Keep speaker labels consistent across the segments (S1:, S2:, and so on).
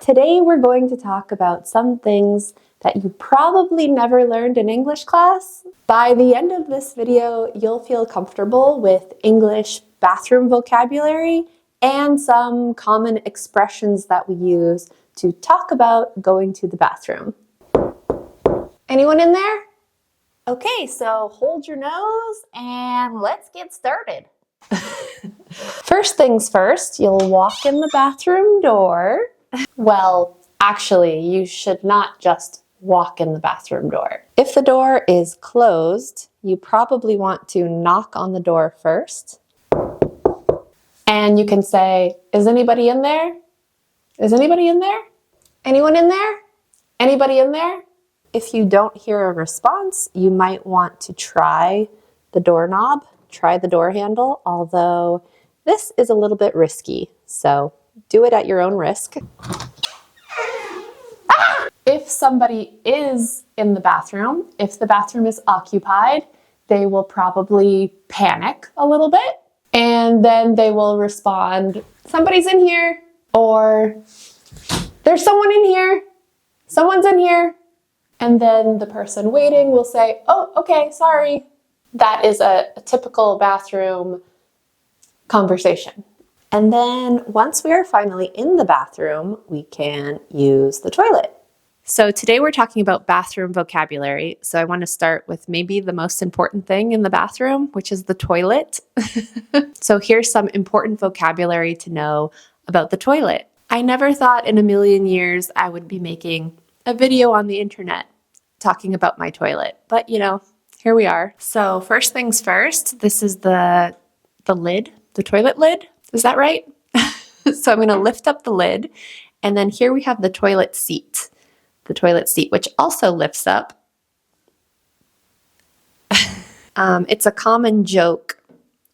S1: Today we're going to talk about some things that you probably never learned in English class. By the end of this video, you'll feel comfortable with English bathroom vocabulary and some common expressions that we use to talk about going to the bathroom. Anyone in there? Okay, so hold your nose and let's get started. First things first, you'll walk in the bathroom door. Well, actually, you should not just walk in the bathroom door. If the door is closed, you probably want to knock on the door first. And you can say, "Is anybody in there? Is anybody in there? Anyone in there? Anybody in there?" If you don't hear a response, you might want to try the doorknob, try the door handle, although this is a little bit risky, so do it at your own risk. If somebody is in the bathroom, if the bathroom is occupied, they will probably panic a little bit, and then they will respond, "Somebody's in here," or "There's someone in here, someone's in here." And then the person waiting will say, "Oh, okay, sorry." That is a typical bathroom conversation. And then once we are finally in the bathroom, we can use the toilet. So today we're talking about bathroom vocabulary. So I want to start with maybe the most important thing in the bathroom, which is the toilet. So here's some important vocabulary to know about the toilet. I never thought in a million years I would be making a video on the internet talking about my toilet, but you know, here we are. So first things first, this is the lid, the toilet lid. Is that right? So I'm going to lift up the lid, and then here we have the toilet seat, which also lifts up. It's a common joke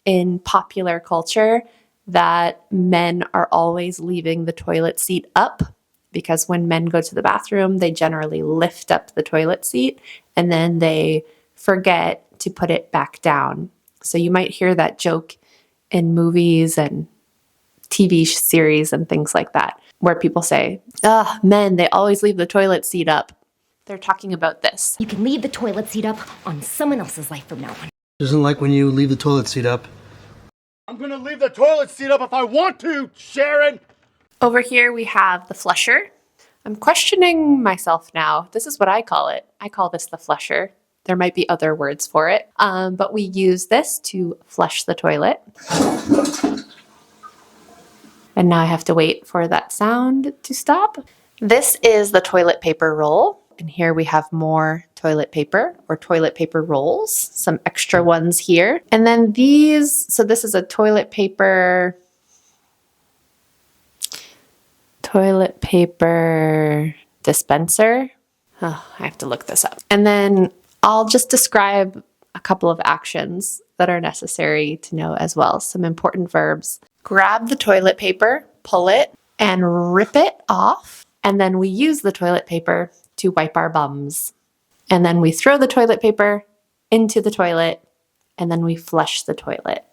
S1: in popular culture that men are always leaving the toilet seat up, because when men go to the bathroom, they generally lift up the toilet seat and then they forget to put it back down. So you might hear that joke in movies and TV series and things like that, where people say, men, they always leave the toilet seat up." They're talking about this.
S2: You can leave the toilet seat up on someone else's life from now on.
S3: Doesn't like when you leave the toilet seat up.
S4: I'm gonna leave the toilet seat up if I want to, Sharon!
S1: Over here we have the flusher. I'm questioning myself now. This is what I call it. I call this the flusher. There might be other words for it, but we use this to flush the toilet. And now I have to wait for that sound to stop. This is the toilet paper roll. And here we have more toilet paper or toilet paper rolls, some extra ones here. And then these, so this is a toilet paper dispenser. Oh, I have to look this up. And then I'll just describe a couple of actions that are necessary to know as well. Some important verbs. Grab the toilet paper, pull it, and rip it off. And then we use the toilet paper to wipe our bums. And then we throw the toilet paper into the toilet, and then we flush the toilet.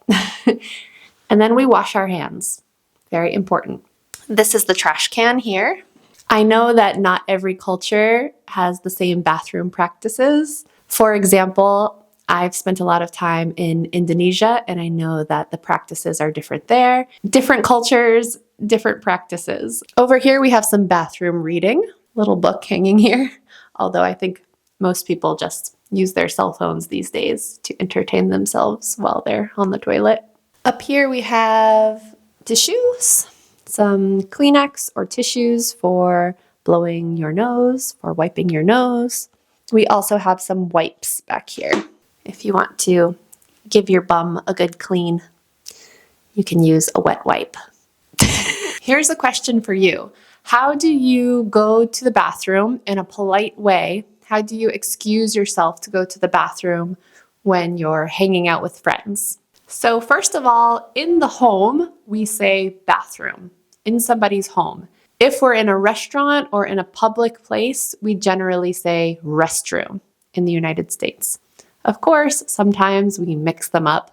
S1: And then we wash our hands. Very important. This is the trash can here. I know that not every culture has the same bathroom practices. For example, I've spent a lot of time in Indonesia, and I know that the practices are different there. Different cultures, different practices. Over here we have some bathroom reading, little book hanging here, although I think most people just use their cell phones these days to entertain themselves while they're on the toilet. Up here we have tissues, some Kleenex or tissues for blowing your nose, for wiping your nose. We also have some wipes back here. If you want to give your bum a good clean, you can use a wet wipe. Here's a question for you. How do you go to the bathroom in a polite way? How do you excuse yourself to go to the bathroom when you're hanging out with friends? So first of all, in the home, we say bathroom, in somebody's home. If we're in a restaurant or in a public place, we generally say restroom in the United States. Of course, sometimes we mix them up.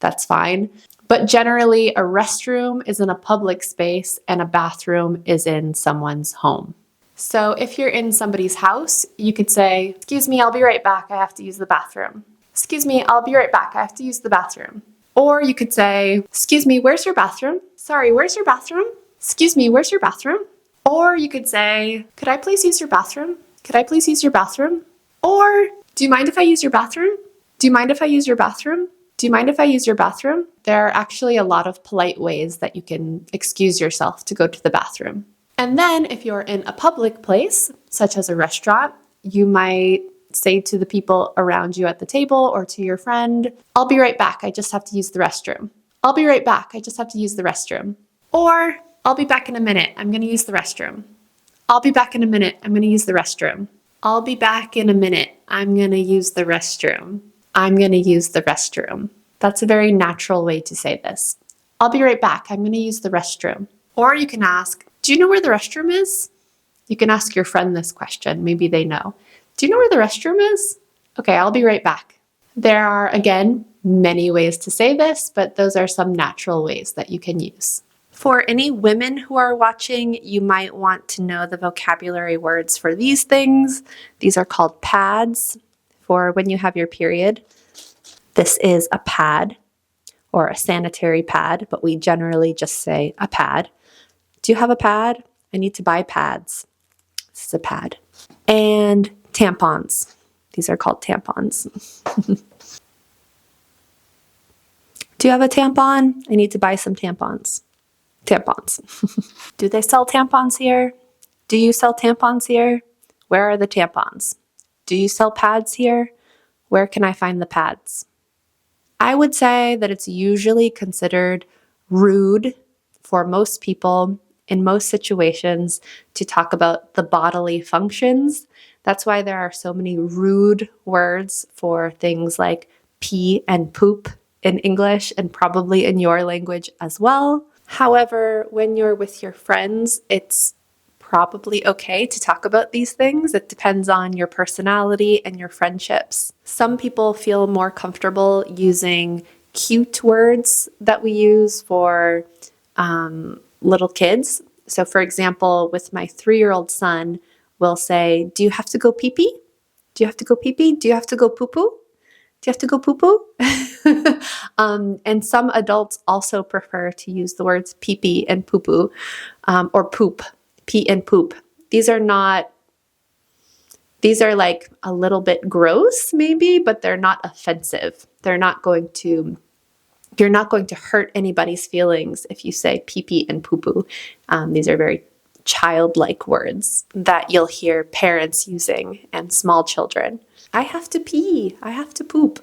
S1: That's fine. But generally, a restroom is in a public space and a bathroom is in someone's home. So if you're in somebody's house, you could say, "Excuse me, I'll be right back. I have to use the bathroom." "Excuse me, I'll be right back. I have to use the bathroom." Or you could say, "Excuse me, where's your bathroom? Sorry, where's your bathroom? Excuse me, where's your bathroom?" Or you could say, "Could I please use your bathroom? Could I please use your bathroom?" Or, "Do you mind if I use your bathroom? Do you mind if I use your bathroom? Do you mind if I use your bathroom?" There are actually a lot of polite ways that you can excuse yourself to go to the bathroom. And then if you're in a public place, such as a restaurant, you might say to the people around you at the table or to your friend, "I'll be right back. I just have to use the restroom." "I'll be right back. I just have to use the restroom." Or, "I'll be back in a minute. I'm going to use the restroom." "I'll be back in a minute. I'm going to use the restroom." "I'll be back in a minute. I'm going to use the restroom." "I'm going to use the restroom." That's a very natural way to say this. "I'll be right back. I'm going to use the restroom." Or you can ask, "Do you know where the restroom is?" You can ask your friend this question. Maybe they know. "Do you know where the restroom is?" "Okay, I'll be right back." There are, again, many ways to say this, but those are some natural ways that you can use. For any women who are watching, you might want to know the vocabulary words for these things. These are called pads for when you have your period. This is a pad or a sanitary pad, but we generally just say a pad. "Do you have a pad? I need to buy pads." This is a pad. And tampons. These are called tampons. "Do you have a tampon? I need to buy some tampons." Tampons. "Do they sell tampons here? Do you sell tampons here? Where are the tampons? Do you sell pads here? Where can I find the pads?" I would say that it's usually considered rude for most people in most situations to talk about the bodily functions. That's why there are so many rude words for things like pee and poop in English and probably in your language as well. However, when you're with your friends, it's probably okay to talk about these things. It depends on your personality and your friendships. Some people feel more comfortable using cute words that we use for little kids. So for example, with my 3-year-old son, we'll say, "Do you have to go pee-pee? Do you have to go pee-pee? Do you have to go poo-poo? Do you have to go poo-poo?" And some adults also prefer to use the words pee-pee and poo-poo, or poop, pee and poop. These are like a little bit gross maybe, but they're not offensive. You're not going to hurt anybody's feelings if you say pee-pee and poo-poo. These are very childlike words that you'll hear parents using and small children. "I have to pee. I have to poop."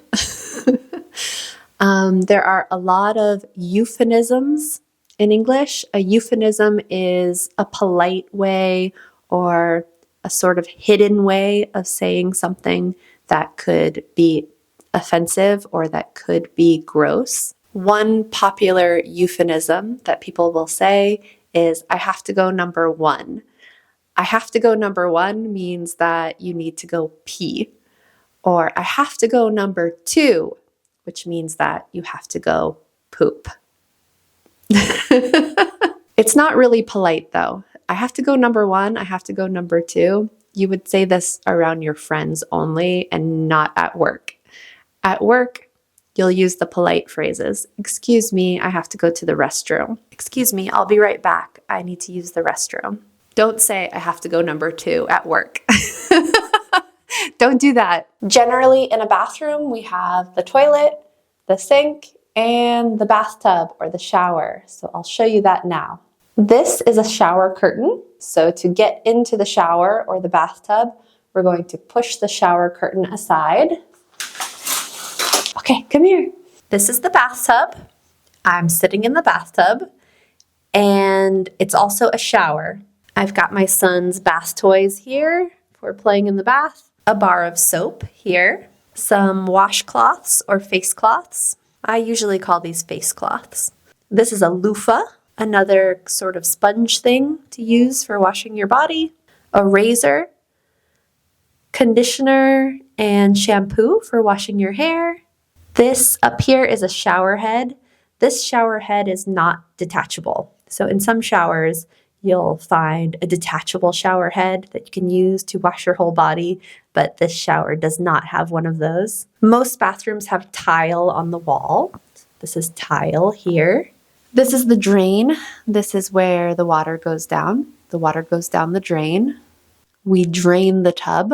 S1: There are a lot of euphemisms in English. A euphemism is a polite way or a sort of hidden way of saying something that could be offensive or that could be gross. One popular euphemism that people will say is, "I have to go number 1." "I have to go number 1" means that you need to go pee. Or "I have to go number 2," which means that you have to go poop. It's not really polite though. "I have to go number 1, I have to go number 2. You would say this around your friends only and not at work. At work, you'll use the polite phrases. "Excuse me, I have to go to the restroom." "Excuse me, I'll be right back. I need to use the restroom." Don't say, "I have to go number 2 at work." Don't do that. Generally, in a bathroom, we have the toilet, the sink, and the bathtub or the shower. So I'll show you that now. This is a shower curtain. So to get into the shower or the bathtub, we're going to push the shower curtain aside. Okay, come here. This is the bathtub. I'm sitting in the bathtub, and it's also a shower. I've got my son's bath toys here for playing in the bath, a bar of soap here, some washcloths or face cloths. I usually call these face cloths. This is a loofah, another sort of sponge thing to use for washing your body, a razor, conditioner, and shampoo for washing your hair. This up here is a shower head. This shower head is not detachable. So in some showers, you'll find a detachable shower head that you can use to wash your whole body, but this shower does not have one of those. Most bathrooms have tile on the wall. This is tile here. This is the drain. This is where the water goes down. The water goes down the drain. We drain the tub,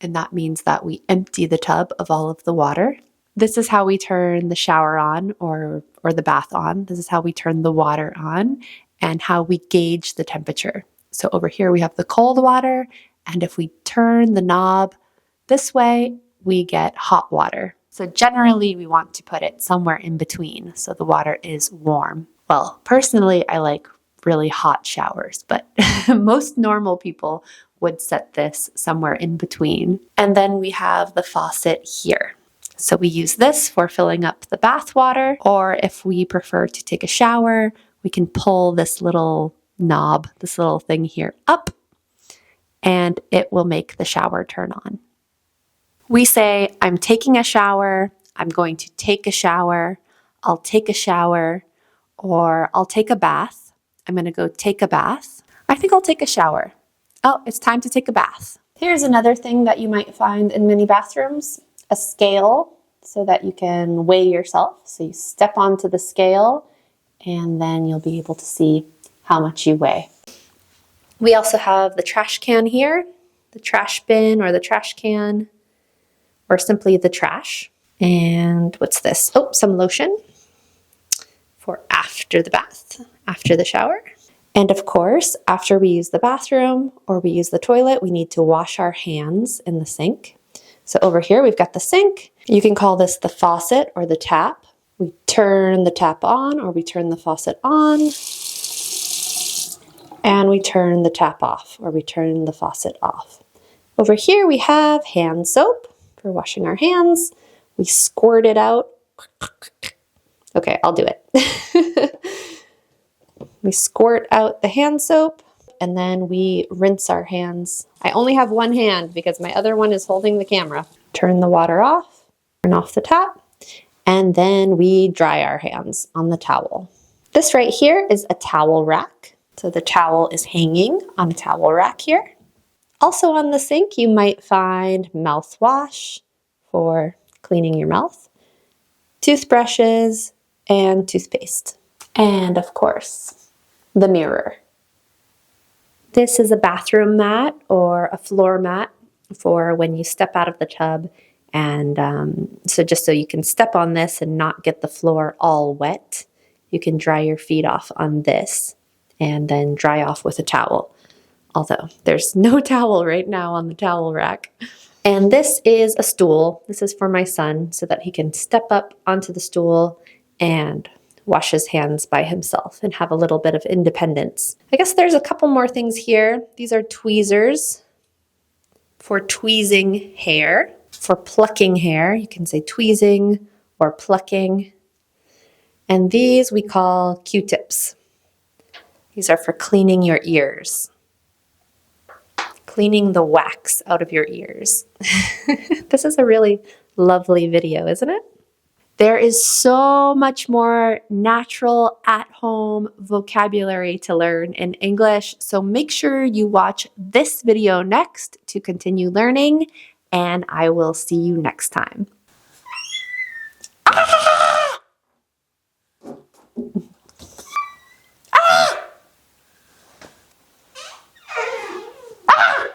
S1: and that means that we empty the tub of all of the water. This is how we turn the shower on or the bath on. This is how we turn the water on and how we gauge the temperature. So over here we have the cold water, and if we turn the knob this way, we get hot water. So generally we want to put it somewhere in between so the water is warm. Well, personally, I like really hot showers, but most normal people would set this somewhere in between. And then we have the faucet here. So we use this for filling up the bath water, or if we prefer to take a shower, we can pull this little knob, this little thing here up, and it will make the shower turn on. We say, I'm taking a shower, I'm going to take a shower, I'll take a shower, or I'll take a bath. I'm going to go take a bath. I think I'll take a shower. Oh, it's time to take a bath. Here's another thing that you might find in many bathrooms, a scale so that you can weigh yourself. So you step onto the scale and then you'll be able to see how much you weigh. We also have the trash can here, the trash bin or the trash can, or simply the trash. And what's this? Oh, some lotion for after the bath, after the shower. And of course, after we use the bathroom or we use the toilet, we need to wash our hands in the sink. So over here, we've got the sink. You can call this the faucet or the tap. We turn the tap on or we turn the faucet on. And we turn the tap off or we turn the faucet off. Over here, we have hand soap for washing our hands. We squirt it out. Okay, I'll do it. We squirt out the hand soap and then we rinse our hands. I only have one hand because my other one is holding the camera. Turn the water off, turn off the tap, and then we dry our hands on the towel. This right here is a towel rack. So the towel is hanging on a towel rack here. Also on the sink, you might find mouthwash for cleaning your mouth, toothbrushes, and toothpaste. And of course, the mirror. This is a bathroom mat or a floor mat for when you step out of the tub. And so just so you can step on this and not get the floor all wet, you can dry your feet off on this and then dry off with a towel. Although there's no towel right now on the towel rack. And this is a stool. This is for my son so that he can step up onto the stool and wash his hands by himself and have a little bit of independence. I guess there's a couple more things here. These are tweezers for tweezing hair, for plucking hair. You can say tweezing or plucking. And these we call Q-tips. These are for cleaning your ears, cleaning the wax out of your ears. This is a really lovely video, isn't it? There is so much more natural at-home vocabulary to learn in English, so make sure you watch this video next to continue learning, and I will see you next time. Ah!